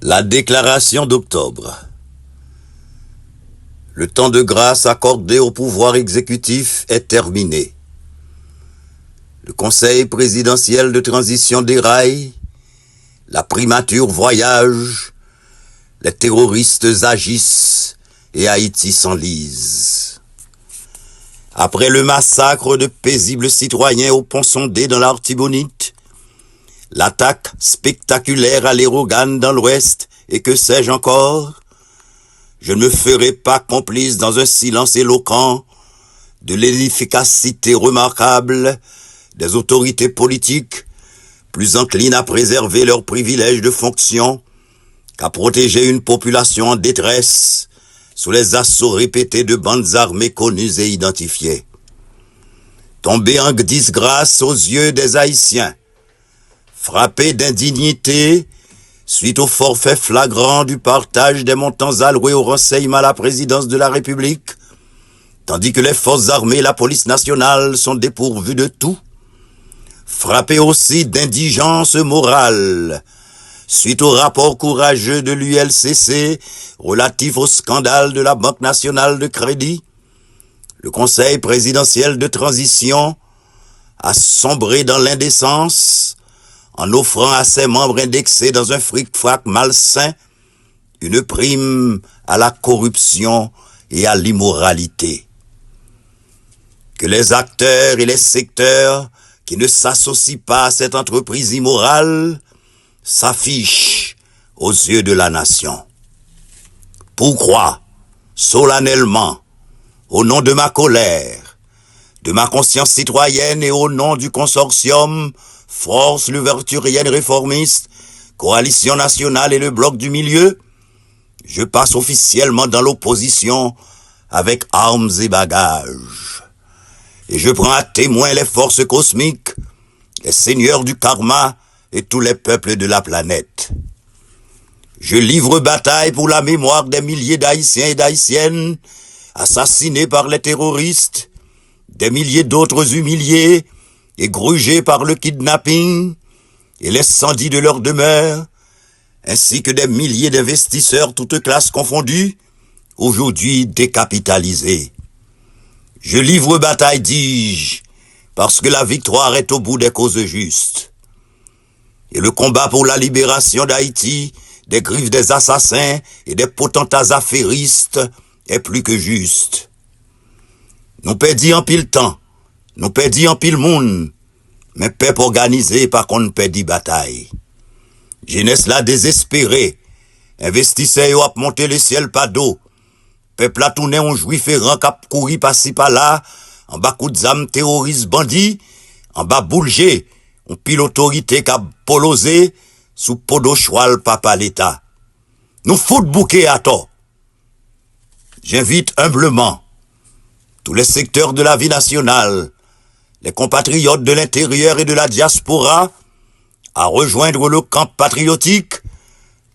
La déclaration d'octobre. Le temps de grâce accordé au pouvoir exécutif est terminé. Le Conseil présidentiel de transition déraille, la primature voyage, les terroristes agissent et Haïti s'enlise. Après le massacre de paisibles citoyens au pont-sondé dans l'Artibonite, l'attaque spectaculaire à l'Hérogan dans l'Ouest et que sais-je encore, je ne me ferai pas complice dans un silence éloquent de l'efficacité remarquable des autorités politiques plus enclines à préserver leurs privilèges de fonction qu'à protéger une population en détresse sous les assauts répétés de bandes armées connues et identifiées. Tombés en disgrâce aux yeux des Haïtiens, frappés d'indignité suite au forfait flagrant du partage des montants alloués au renseignement à la présidence de la République, tandis que les forces armées et la police nationale sont dépourvues de tout, frappés aussi d'indigence morale suite au rapport courageux de l'ULCC relatif au scandale de la Banque nationale de crédit, le Conseil présidentiel de transition a sombré dans l'indécence en offrant à ses membres indexés dans un fric-frac malsain une prime à la corruption et à l'immoralité. Que les acteurs et les secteurs qui ne s'associent pas à cette entreprise immorale s'affichent aux yeux de la nation. Pourquoi, solennellement, au nom de ma colère, de ma conscience citoyenne et au nom du consortium Force Louverturienne Réformiste, Coalition Nationale et le Bloc du Milieu, je passe officiellement dans l'opposition avec armes et bagages. Et je prends à témoin les forces cosmiques, les seigneurs du karma et tous les peuples de la planète. Je livre bataille pour la mémoire des milliers d'Haïtiens et d'Haïtiennes assassinés par les terroristes, des milliers d'autres humiliés et grugés par le kidnapping et l'incendie de leur demeure, ainsi que des milliers d'investisseurs toutes classes confondues, aujourd'hui décapitalisés. Je livre bataille, dis-je, parce que la victoire est au bout des causes justes. Et le combat pour la libération d'Haïti des griffes des assassins et des potentats affairistes est plus que juste. Nous perdit en pile temps, nous perdit en pile monde, mais peuple organisé par contre perdit bataille. Jeunesse là désespérée, investisseurs yo ap monter le ciel pas d'eau, peuple là tourné on juif errant k'ap couri par-ci par-là, en bas coup de zam terroriste bandit, en bas boulger, on pile autorité k'ap polosé, sous podo choual papa l'État. Nous fout bouquet à tort. J'invite humblement tous les secteurs de la vie nationale, les compatriotes de l'intérieur et de la diaspora, à rejoindre le camp patriotique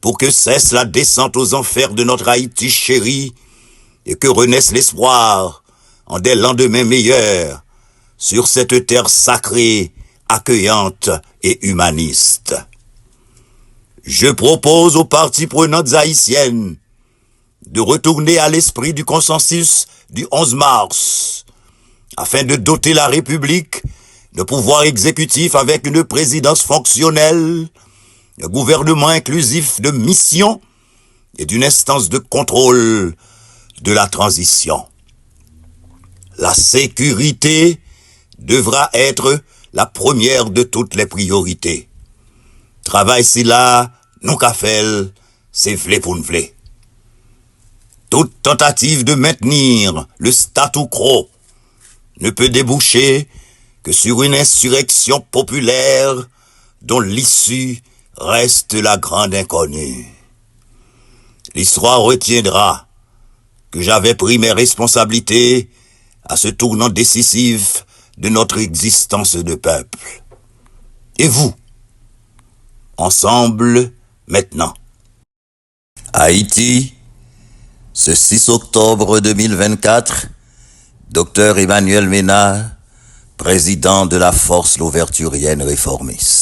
pour que cesse la descente aux enfers de notre Haïti chéri et que renaisse l'espoir en des lendemains meilleurs sur cette terre sacrée, accueillante et humaniste. Je propose aux parties prenantes haïtiennes de retourner à l'esprit du consensus du 11 mars, afin de doter la République de pouvoir exécutif avec une présidence fonctionnelle, un gouvernement inclusif de mission et d'une instance de contrôle de la transition. La sécurité devra être la première de toutes les priorités. Travail si là, non qu'a fait, c'est v'lé pour n'v'lé. Toute tentative de maintenir le statu quo ne peut déboucher que sur une insurrection populaire dont l'issue reste la grande inconnue. L'histoire retiendra que j'avais pris mes responsabilités à ce tournant décisif de notre existence de peuple. Et vous, ensemble, maintenant. Haïti, ce 6 octobre 2024, Dr Emmanuel Ménard, président de la Force Louverturienne Réformiste.